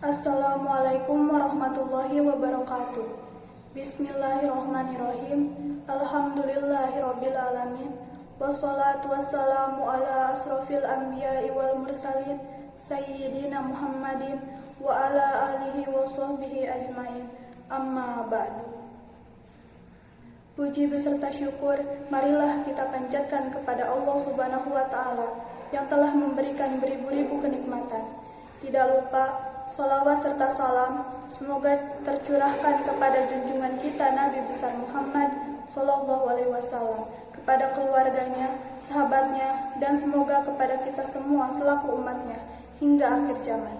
Assalamualaikum warahmatullahi wabarakatuh. Bismillahirrahmanirrahim. Alhamdulillahirabbil alamin. Wassalatu wassalamu ala asrofil anbiya'i wal mursalin sayyidina Muhammadin wa ala alihi wa sahbihi ajmain. Amma ba'du. Puji beserta syukur marilah kita panjatkan kepada Allah Subhanahu wa taala yang telah memberikan beribu-ribu kenikmatan. Tidak lupa sholawat serta salam semoga tercurahkan kepada junjungan kita Nabi besar Muhammad Sallallahu Alaihi Wasallam, kepada keluarganya, sahabatnya, dan semoga kepada kita semua selaku umatnya hingga akhir zaman.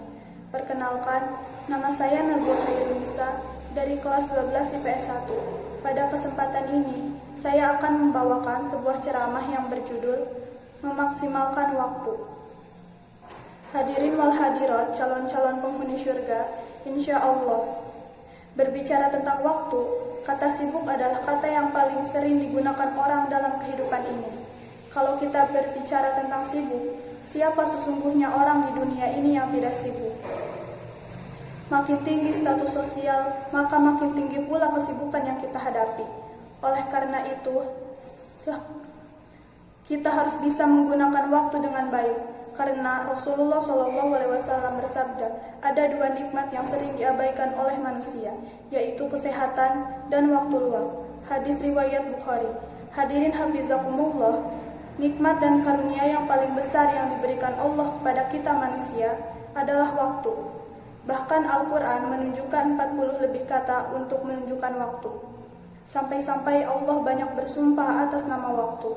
Perkenalkan, nama saya Nazwa Khairunisa dari kelas 12 IPS 1. Pada kesempatan ini, saya akan membawakan sebuah ceramah yang berjudul Memaksimalkan Waktu. Hadirin wal hadirat, calon-calon penghuni syurga, insya Allah. Berbicara tentang waktu, kata sibuk adalah kata yang paling sering digunakan orang dalam kehidupan ini. Kalau kita berbicara tentang sibuk, siapa sesungguhnya orang di dunia ini yang tidak sibuk? Makin tinggi status sosial, maka makin tinggi pula kesibukan yang kita hadapi. Oleh karena itu, kita harus bisa menggunakan waktu dengan baik. Karena Rasulullah SAW bersabda, ada dua nikmat yang sering diabaikan oleh manusia, yaitu kesehatan dan waktu luang. Hadis riwayat Bukhari. Hadirin hafizakumullah, nikmat dan karunia yang paling besar yang diberikan Allah kepada kita manusia adalah waktu. Bahkan Al-Quran menunjukkan 40 lebih kata untuk menunjukkan waktu. Sampai-sampai Allah banyak bersumpah atas nama waktu.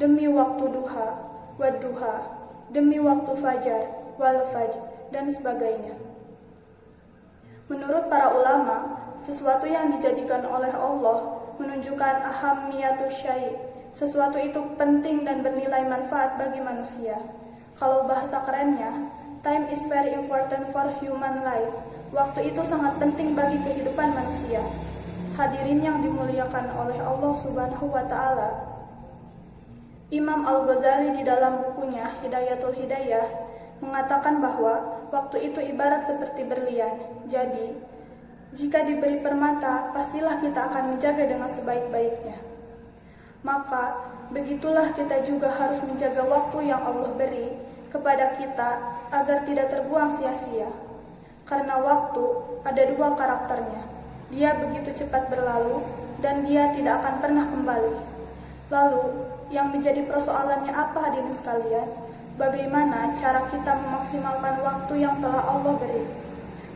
Demi waktu duha, wadduha, demi waktu fajar, wal fajr, dan sebagainya. Menurut para ulama, sesuatu yang dijadikan oleh Allah menunjukkan ahammiyatus syai'. Sesuatu itu penting dan bernilai manfaat bagi manusia. Kalau bahasa kerennya, time is very important for human life. Waktu itu sangat penting bagi kehidupan manusia. Hadirin yang dimuliakan oleh Allah Subhanahu wa taala, Imam Al-Ghazali di dalam bukunya Hidayatul Hidayah mengatakan bahwa waktu itu ibarat seperti berlian. Jadi, jika diberi permata, pastilah kita akan menjaga dengan sebaik-baiknya. Maka, begitulah kita juga harus menjaga waktu yang Allah beri kepada kita agar tidak terbuang sia-sia. Karena waktu ada dua karakternya. Dia begitu cepat berlalu dan dia tidak akan pernah kembali. Lalu, yang menjadi persoalannya apa hadirin sekalian? Bagaimana cara kita memaksimalkan waktu yang telah Allah beri?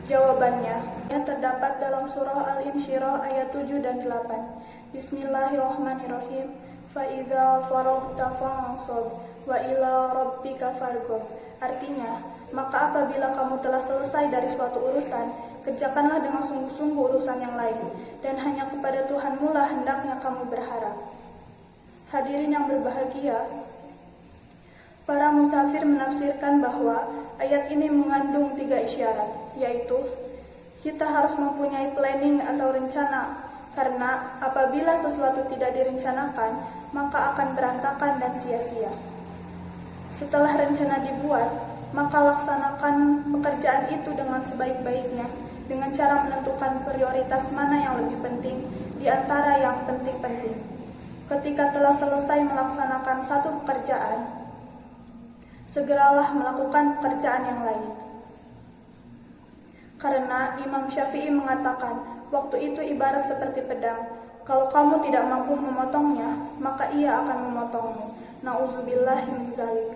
Jawabannya yang terdapat dalam surah Al-Insyirah ayat 7 dan 8. Bismillahirrahmanirrahim. Fa'idza faragta fansab wa ila rabbika farghab. Artinya, maka apabila kamu telah selesai dari suatu urusan, kerjakanlah dengan sungguh-sungguh urusan yang lain, dan hanya kepada Tuhanmu lah hendaknya kamu berharap. Hadirin yang berbahagia, para musafir menafsirkan bahwa ayat ini mengandung 3 isyarat, yaitu kita harus mempunyai planning atau rencana, karena apabila sesuatu tidak direncanakan, maka akan berantakan dan sia-sia. Setelah rencana dibuat, maka laksanakan pekerjaan itu dengan sebaik-baiknya, dengan cara menentukan prioritas mana yang lebih penting di antara yang penting-penting. Ketika telah selesai melaksanakan satu pekerjaan, segeralah melakukan pekerjaan yang lain. Karena Imam Syafi'i mengatakan, waktu itu ibarat seperti pedang. Kalau kamu tidak mampu memotongnya, maka ia akan memotongmu. Na'udzubillahi min dzalik.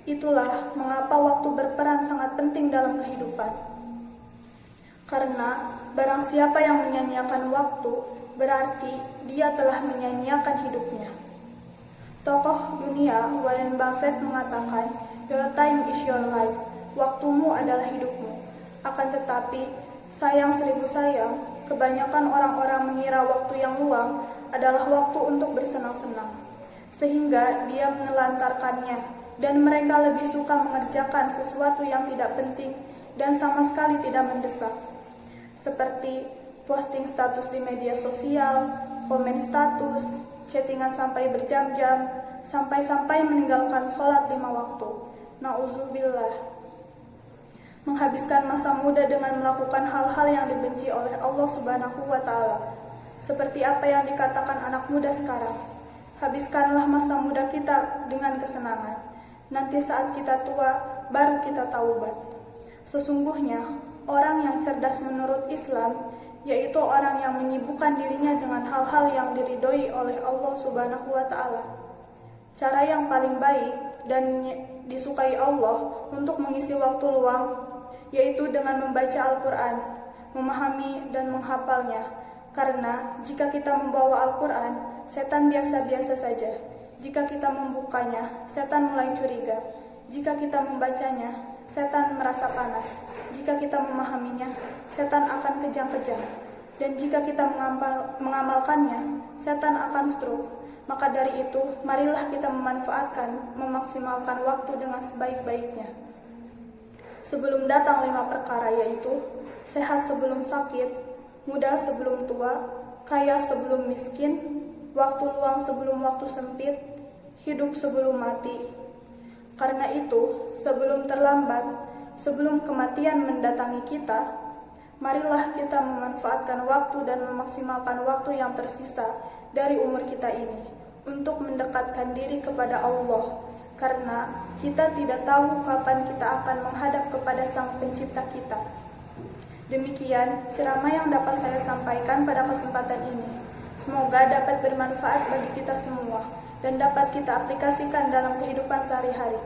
Itulah mengapa waktu berperan sangat penting dalam kehidupan. Karena barang siapa yang menyia-nyiakan waktu, berarti dia telah menyia-nyiakan hidupnya. Tokoh dunia Warren Buffett mengatakan, your time is your life. Waktumu adalah hidupmu. Akan tetapi, sayang seribu sayang, kebanyakan orang-orang mengira waktu yang luang adalah waktu untuk bersenang-senang, sehingga dia menelantarkannya, dan mereka lebih suka mengerjakan sesuatu yang tidak penting dan sama sekali tidak mendesak, seperti posting status di media sosial, komen status, chattingan sampai berjam-jam, sampai-sampai meninggalkan sholat 5 waktu. Na'udzubillah. menghabiskan masa muda dengan melakukan hal-hal yang dibenci oleh Allah Subhanahu wa Ta'ala, seperti apa yang dikatakan anak muda sekarang. Habiskanlah masa muda kita dengan kesenangan. Nanti saat kita tua, baru kita taubat. Sesungguhnya, orang yang cerdas menurut Islam, yaitu orang yang menyibukkan dirinya dengan hal-hal yang diridhoi oleh Allah Subhanahu wa Ta'ala. Cara yang paling baik dan disukai Allah untuk mengisi waktu luang, yaitu dengan membaca Al-Quran, memahami dan menghafalnya. Karena jika kita membawa Al-Quran, setan biasa-biasa saja. Jika kita membukanya, setan mulai curiga. Jika kita membacanya, setan merasa panas. Jika kita memahaminya, setan akan kejang-kejang. Dan jika kita mengamalkannya, setan akan stroke. Maka dari itu, marilah kita memaksimalkan waktu dengan sebaik-baiknya. Sebelum datang 5 perkara, yaitu sehat sebelum sakit, muda sebelum tua, kaya sebelum miskin, waktu luang sebelum waktu sempit, hidup sebelum mati. Karena itu, sebelum terlambat, sebelum kematian mendatangi kita, marilah kita memanfaatkan waktu dan memaksimalkan waktu yang tersisa dari umur kita ini untuk mendekatkan diri kepada Allah, karena kita tidak tahu kapan kita akan menghadap kepada Sang Pencipta kita. Demikian ceramah yang dapat saya sampaikan pada kesempatan ini. Semoga dapat bermanfaat bagi kita semua dan dapat kita aplikasikan dalam kehidupan sehari-hari.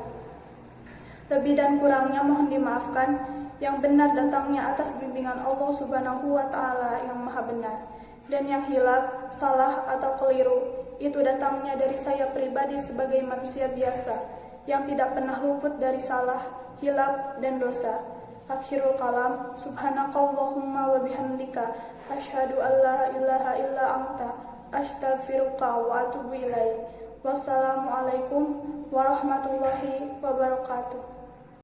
Lebih dan kurangnya mohon dimaafkan. Yang benar datangnya atas bimbingan Allah Subhanahu wa Ta'ala yang maha benar. Dan yang hilaf, salah atau keliru, itu datangnya dari saya pribadi sebagai manusia biasa yang tidak pernah luput dari salah, hilaf, dan dosa. Akhirul kalam, subhanakallahumma wa bihamdika, asyhadu an la ilaha illa anta, astaghfiruka wa atubu ilaik. Wassalamualaikum warahmatullahi wabarakatuh.